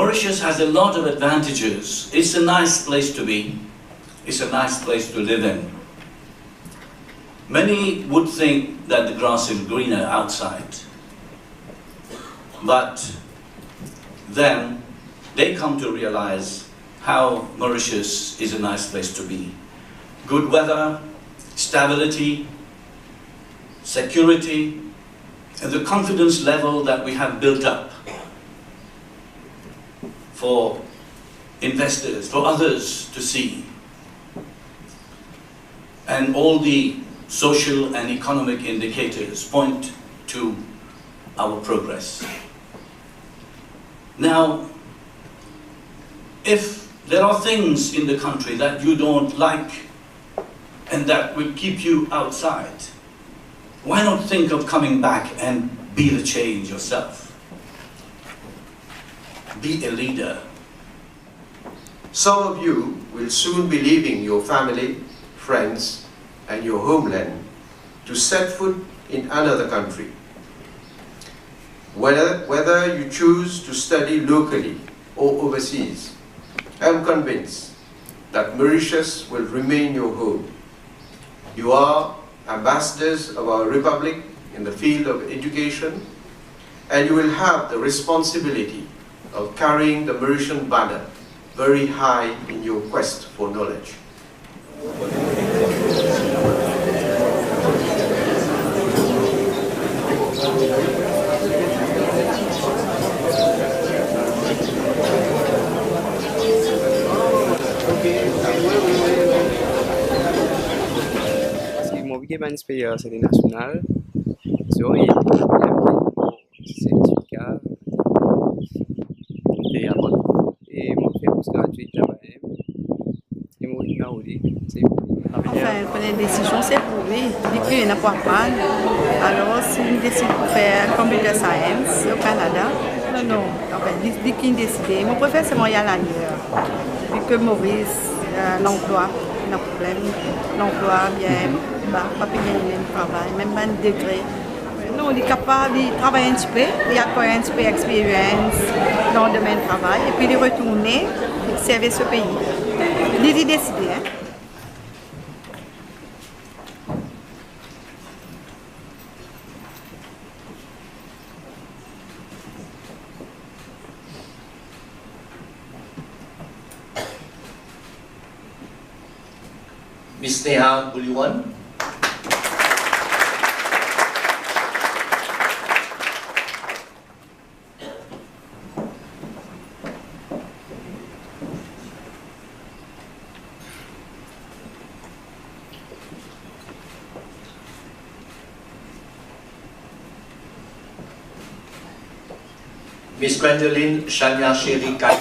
Mauritius has a lot of advantages. It's a nice place to be. It's a nice place to live in. Many would think that the grass is greener outside. But then they come to realize how Mauritius is a nice place to be. Good weather, stability, security, and the confidence level that we have built up for investors, for others to see. And all the social and economic indicators point to our progress. Now, if there are things in the country that you don't like and that will keep you outside, why not think of coming back and be the change yourself? Be a leader. Some of you will soon be leaving your family, friends, and your homeland to set foot in another country. Whether you choose to study locally or overseas, I am convinced that Mauritius will remain your home. You are ambassadors of our Republic in the field of education, and you will have the responsibility of carrying the Mauritian banner very high in your quest for knowledge. Mon expérience internationale, j'aurais certificat et mon fait postgraduate là-bas et mon Enfin, prendre une décision, c'est pour lui. Il dit qu'il n'a pas mal. Alors, s'il décide de faire computer science au Canada, non. Enfin, il dit qu'il décide. Mon préfère, c'est moi y aller ailleurs. Vu que Maurice, l'emploi, il a un problème. L'emploi, bien, pas payer le même travail, même pas un degré. Non, il est capable de travailler un petit peu, il a acquis un petit peu d'expérience dans le domaine du travail, et puis de retourner et servir ce pays. Il est décidé. Hein? Miss Neha Buliwan. Miss Gwendoline Shanya Sherry Kai.